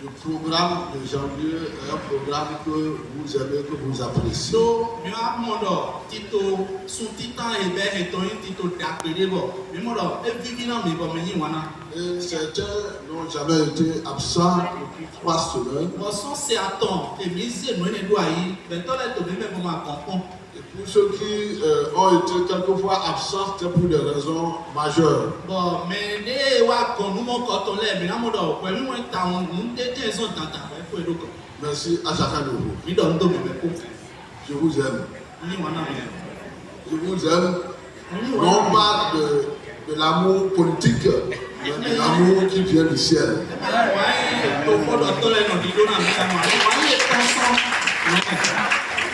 Le programme de janvier est un programme que vous aimez, que vous appréciez. Et certains n'ont jamais été absents depuis 3 semaines. Et pour ceux qui ont été quelquefois absents, c'était pour des raisons majeures. Merci à chacun de vous. Je vous aime. Je vous aime, non pas de l'amour politique, mais de l'amour qui vient du ciel.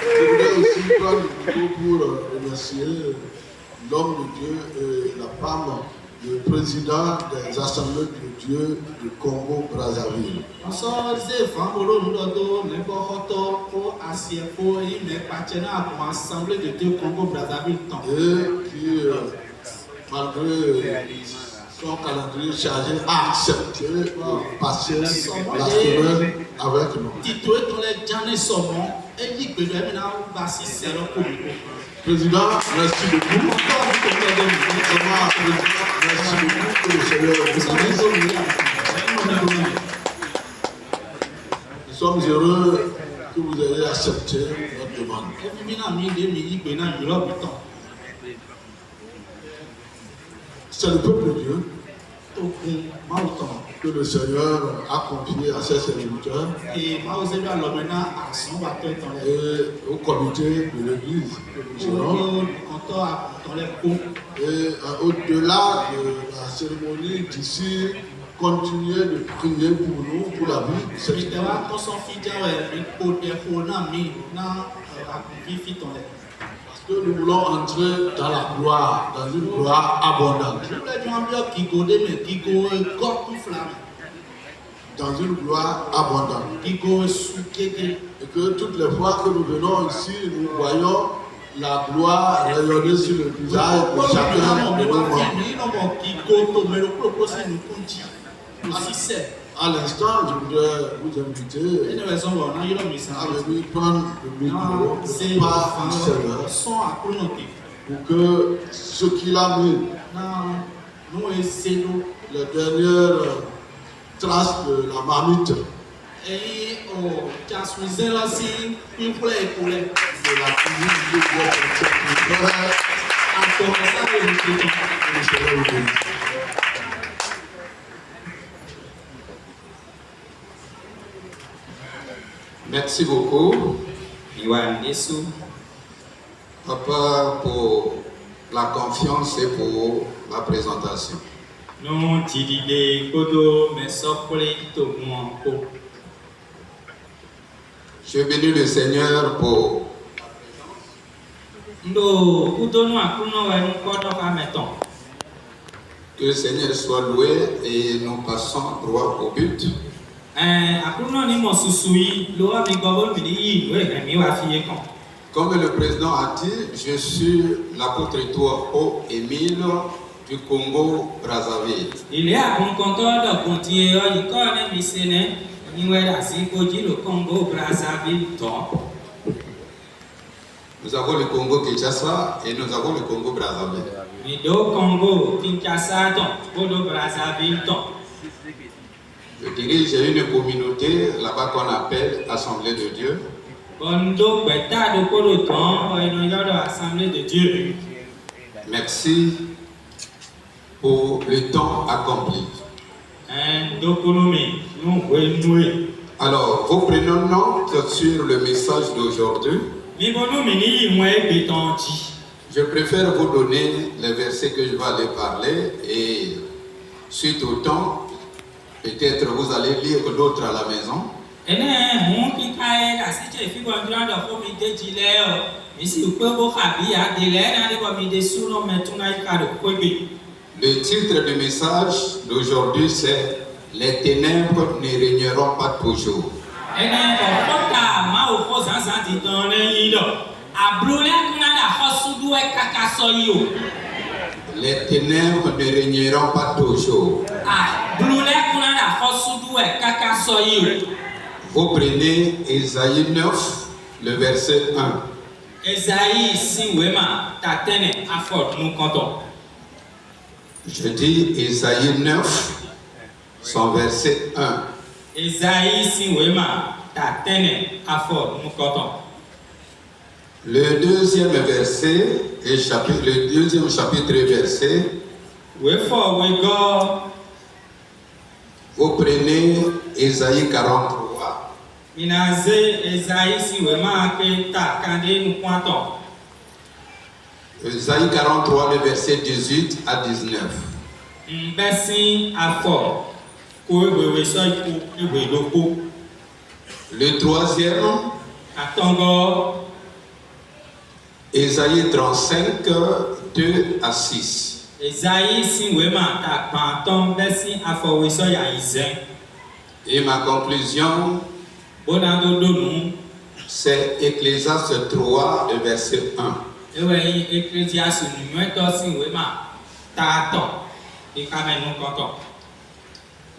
Je voudrais aussi prendre le micro pour remercier l'homme de Dieu et la femme, le président des Assemblées de Dieu du Congo-Brazzaville. Et qui, malgré son calendrier chargé, a accepté de passer la semaine avec nous. Président, merci beaucoup. Merci beaucoup que le Seigneur vous bénisse. Nous sommes heureux que vous ayez accepté notre demande. C'est le peuple de Dieu que le Seigneur a confié à ses serviteurs et au comité de l'Église que nous serons. Et au-delà de la cérémonie d'ici, continuez de prier pour nous, pour la vie de cette église. Parce que nous voulons entrer dans la gloire, dans une gloire abondante. Dans une gloire abondante. Et que toutes les fois que nous venons ici, nous voyons la gloire rayonner sur le visage de chacun de nos membres. À l'instant, je voudrais vous inviter à venir prendre le micro par le Seigneur pour que ce qu'il a mis, les dernières traces de la marmite, de la cuisine de Dieu. Merci beaucoup, Papa, pour la confiance et pour la présentation. Je bénis le Seigneur pour que le Seigneur soit loué et nous passons droit au but. Comme le président a dit, je suis l'apôtre Touaho Émile du Congo-Brazzaville. Nous avons le Congo-Kinshasa et nous avons le Congo-Brazzaville. Je dirige une communauté là-bas qu'on appelle Assemblée de Dieu. Merci pour le temps accompli. Alors, vos prénoms notent sur le message d'aujourd'hui. Je préfère vous donner les versets que je vais aller parler et suite au temps, peut-être vous allez lire d'autres à la maison. Le titre du message d'aujourd'hui c'est « Les ténèbres ne régneront pas toujours ». Les ténèbres ne régneront pas toujours. Vous prenez Ésaïe 9, le verset 1. Je dis Ésaïe 9, son verset 1. Le deuxième verset, le deuxième chapitre verset, vous prenez Ésaïe 43. Ésaïe 43, le verset 18 à 19. Le troisième, Ésaïe 35, 2 à 6. Et ma conclusion, c'est Ecclésiaste 3, le verset 1.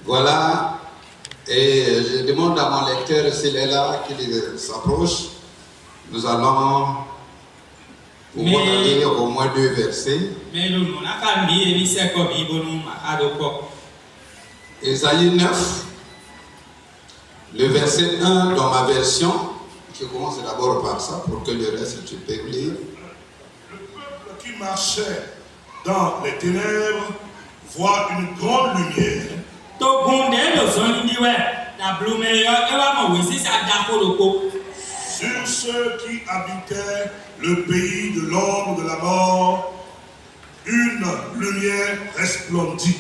Voilà, et je demande à mon lecteur s'il est là, qu'il s'approche. Nous allons pouvoir lire au moins 2 versets. Ésaïe 9, le verset 1 dans ma version. Je commence d'abord par ça pour que le reste tu peux lire. Le peuple qui marchait dans les ténèbres voit une grande lumière. Sur ceux qui habitaient le pays de l'ombre de la mort, une lumière resplendit.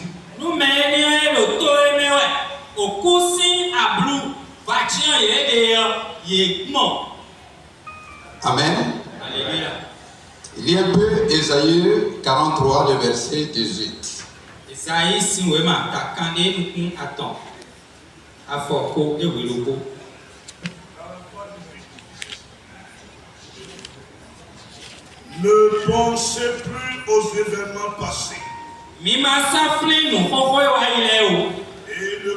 Amen. Alléluia. Il y a un peu Ésaïe 43, le verset 18. Ne pensez plus aux événements passés et ne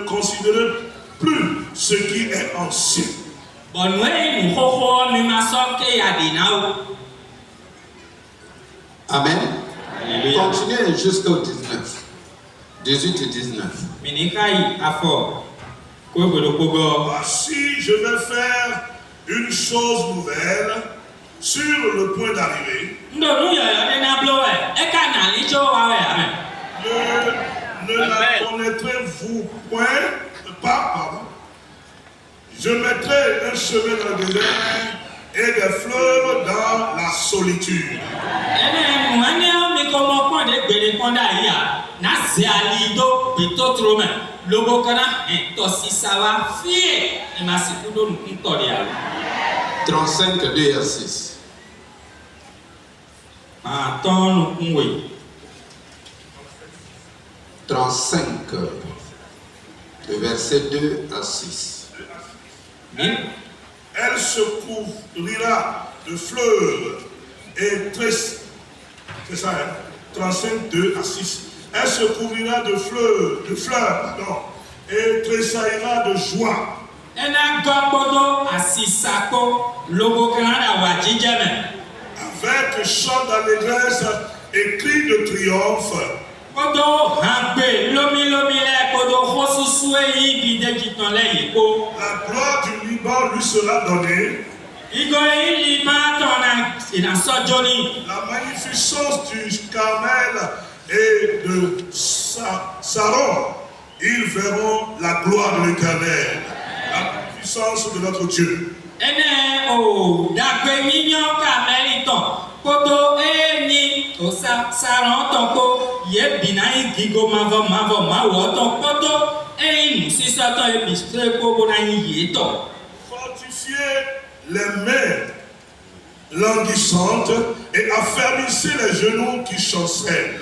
considérez plus ce qui est ancien. Amen. Alléluia. Continuez jusqu'au 19. 18 et 19. Voici, je vais faire une chose nouvelle sur le point d'arriver. Ne la connaîtrez-vous point pas. Je mettrai un chemin dans le désert et des fleuves dans la solitude. « 35, 2 à 6. Oui. 35, le verset 2 à 6. Elle se couvrira de fleuves et c'est ça, hein? 35, 2 à 6. Elle se couvrira de fleurs, et tressaillera de joie. Avec chant d'allégresse et cri de triomphe. La gloire du Liban lui sera donnée. La magnificence du Carmel et de Saron, ils verront la gloire de l'Éternel, la puissance de notre Dieu. Fortifiez les mains languissantes et affermissez les genoux qui chancellent.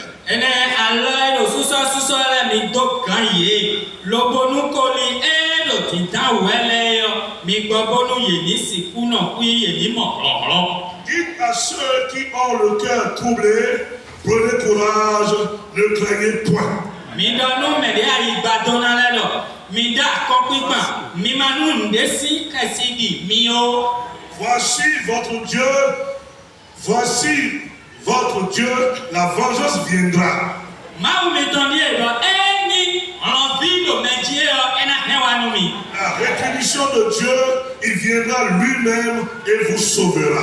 Dites à ceux qui ont le cœur troublé, Prenez courage, ne craignez point. Midano media ibadona lelo. Mida kokwipa. Mimanu ndesi kasidi mio. Voici votre Dieu, la vengeance viendra. La rétribution de Dieu, il viendra lui-même et vous sauvera.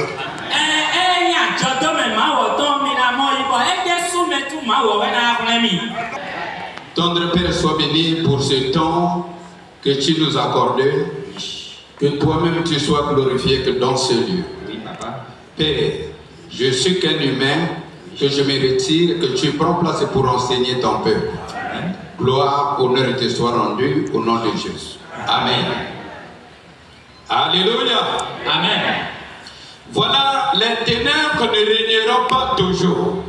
Tendre Père, sois béni pour ce temps que tu nous as accordé. Que toi-même tu sois glorifié que dans ce lieu. Oui, papa. Père, je suis qu'un humain, que je me retire, que tu prends place pour enseigner ton peuple. Gloire, honneur te soit rendu au nom de Jésus. Amen. Alléluia. Amen. Voilà, les ténèbres ne régneront pas toujours.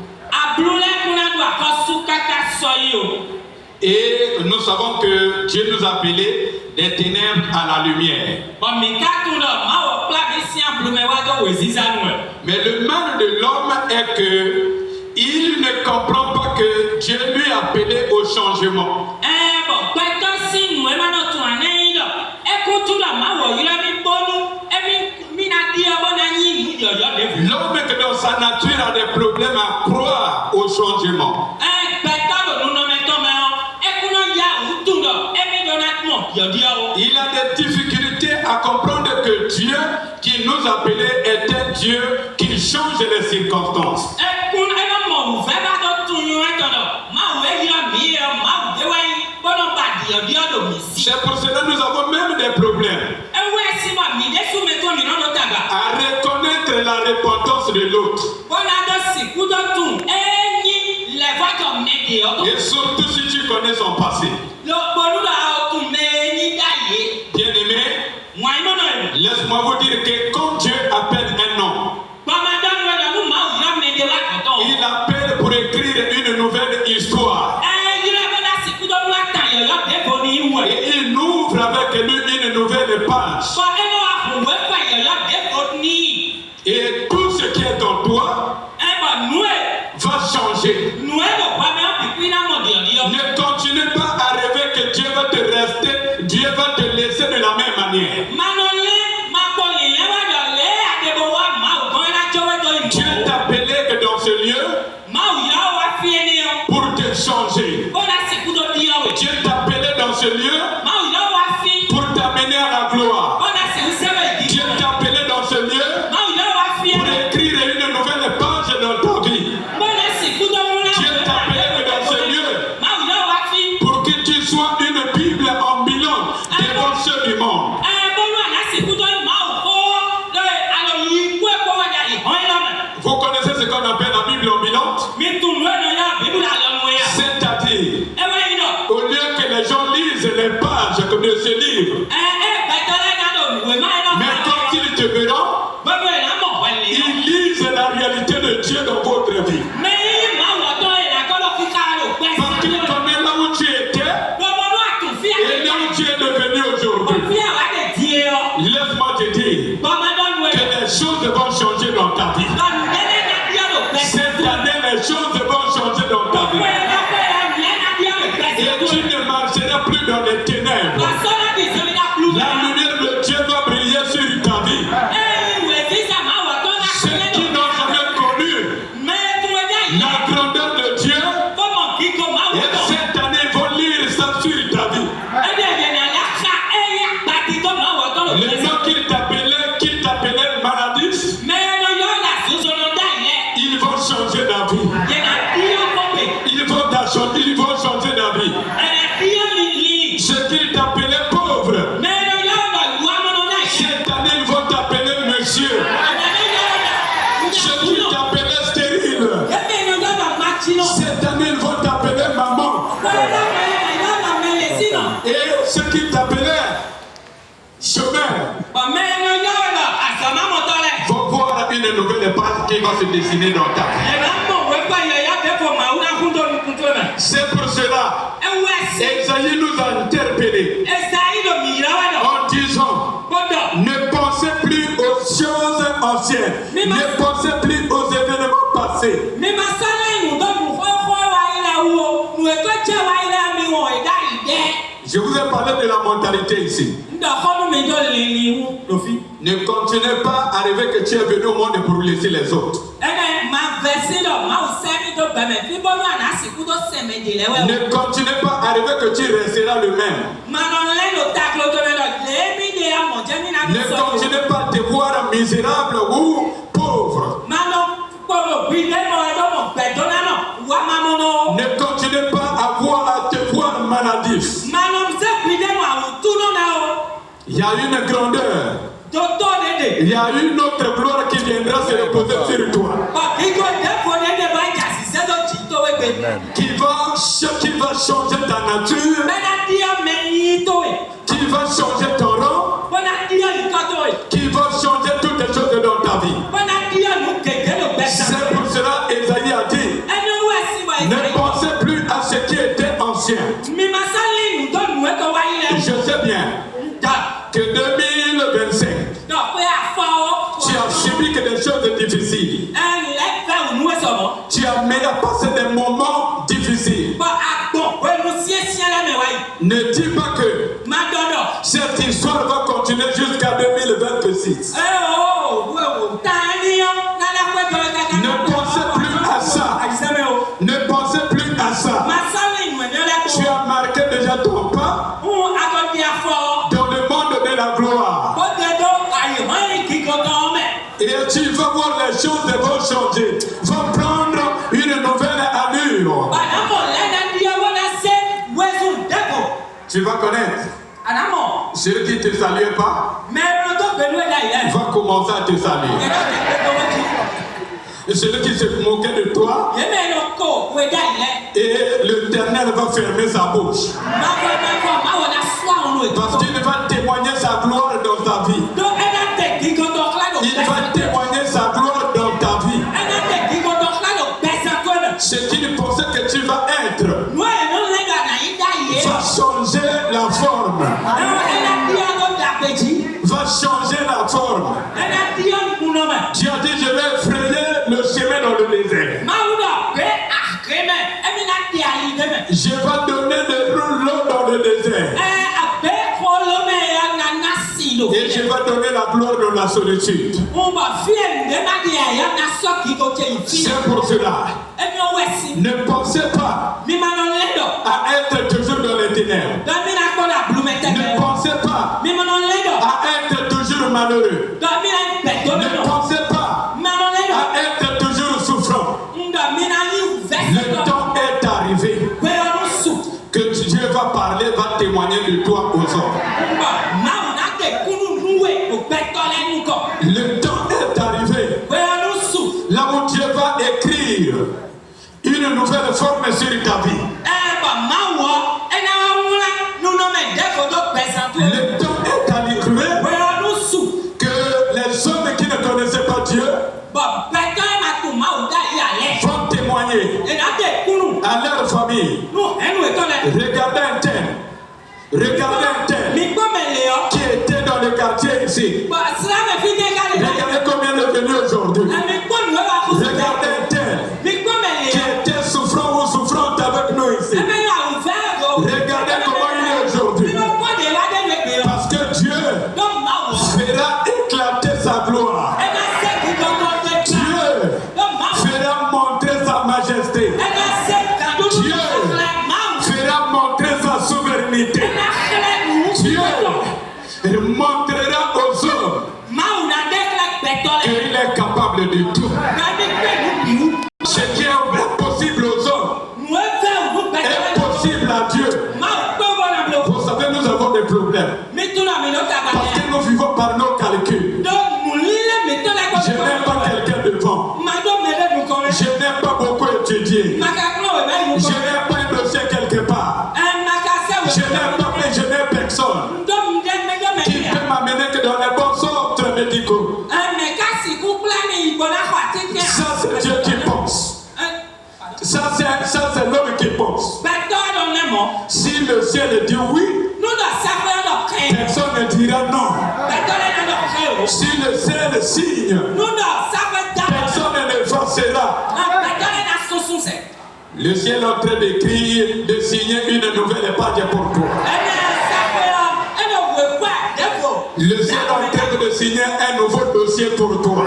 Et nous savons que Dieu nous a appelés des ténèbres à la lumière. Mais le mal de l'homme est que il ne comprend pas que Dieu lui a appelé au changement. L'homme que dans sa nature a des problèmes à croire au changement. Il a des difficultés à comprendre que Dieu qui nous appelait est un Dieu qui change les circonstances. C'est pour cela que nous avons même des problèmes à reconnaître la repentance de l'autre. Et surtout si tu connais son passé. Bien-aimé, laisse-moi vous dire que quand Dieu appelle un nom, il appelle pour écrire une nouvelle histoire. Et il ouvre avec lui une nouvelle page. Et tout ce qui est en toi va changer. Ne continue pas à rêver que Dieu va te rester, Dieu va te laisser de la même manière. Dieu t'a appelé que dans ce lieu pour te changer. Dieu t'a appelé dans ce lieu pour t'amener à la gloire. Dieu t'a appelé dans ce lieu pour écrire une nouvelle page dans ta vie. Dieu t'a appelé dans ce lieu pour que tu sois une Bible ambulante devant ceux du monde. Vous connaissez ce qu'on appelle la Bible ambulante? C'est-à-dire, au lieu que les gens lisent les pages de ce livre, mais quand ils te verront, ils lisent la réalité de Dieu dans votre vie. Parce qu'ils connaissent là où tu étais et là où tu es devenu aujourd'hui. Laisse-moi te dire que les choses vont changer dans ta vie. Cette année, les choses vont changer dans ta vie. Et tu ne marcheras plus dans les ténèbres. La lumière de Dieu va briller sur ta vie. Ceux qui n'ont jamais connu la grandeur de Dieu, et cette année vont lire ça sur ta vie. Le nom qu'il t'appelait maladie, ils vont changer ta vie. Ils vont changer ta vie. Ce qu'il t'appelait pauvre, cette année ils vont t'appeler monsieur. Ce qu'il t'appelait stérile, cette année ils vont t'appeler maman. Et ce qu'il t'appelait chemin, vont voir une nouvelle page qui va se dessiner dans ta vie. C'est pour cela Esaïe nous a interpellés en disant: ne pensez plus aux choses anciennes, ne pensez plus aux événements passés. Je vous ai parlé de la mentalité ici. Ne continuez pas à rêver que tu es venu au monde pour laisser les autres. Ne continuez pas à rêver que tu resteras le même. Ne continuez pas à te voir misérable ou pauvre. Ne continuez pas à te voir maladif. Il y a une grandeur. Il y a une autre gloire qui viendra se reposer sur toi. Qui va changer ta nature. Qui va changer ton rang. Qui va changer toutes les choses dans ta vie. C'est pour cela Esaïe a dit, ne pensez plus à ce qui était ancien. Je sais bien que 2025, tu as subi que des choses difficiles. Tu as même passé des moments difficiles. Ne dis pas que cette histoire va continuer jusqu'à 2026. Ne pensez plus à ça. Ne pensez plus à ça. Tu as marqué déjà ton pas dans le monde de la gloire. Et tu vas voir les choses vont changer, vont prendre une nouvelle allure. Tu vas connaître. Celui qui ne te salue pas va commencer à te saluer. Et celui qui se moquait de toi, et l'Éternel va fermer sa bouche. Parce qu'il va témoigner sa gloire dans ta vie. Il va témoigner sa gloire dans ta vie. Ce qu'il pensait que tu vas être va changer la forme. Va changer la forme. Tu as dit, je vais frayer le chemin dans le désert. Je vais donner de l'eau dans le désert. Et je vais donner la gloire dans la solitude. C'est pour cela. Ne pensez pas à être toujours dans les ténèbres. Ne pensez pas à être toujours malheureux. Ne pensez pas à être toujours souffrant. Le temps est arrivé que Dieu va parler, va témoigner de toi aux hommes. Le temps est arrivé là où Dieu va écrire une nouvelle forme sur ta vie. Le temps est arrivé que les hommes qui ne connaissaient pas Dieu vont témoigner à leur famille. Regardez un tel. Regardez un tel qui était dans le quartier ici. Regardez combien il est venu aujourd'hui. Regardez un tel qui était souffrant ou souffrante avec nous ici. Regardez comment il est aujourd'hui. Parce que Dieu fera éclater sa gloire. Dieu fera montrer sa majesté. Dieu fera montrer sa souveraineté. Dieu montrera aux hommes qu'il est capable de tout. Ce qui est impossible aux hommes est possible à Dieu. Vous savez, nous avons des problèmes parce que nous vivons par nos calculs. Je n'ai pas quelqu'un devant. Je n'ai pas beaucoup étudié. Je n'ai pas un dossier quelque part. Je n'ai personne qui peut m'amener que dans les bons centres médicaux. Ça, c'est Dieu qui pense. Ça, c'est l'homme qui pense. Si le ciel dit oui, personne ne dira non. Si le ciel signe, personne ne forcera. Le ciel est en train d'écrire, de signer une nouvelle page pour toi. Le ciel est en train de signer un nouveau dossier pour toi.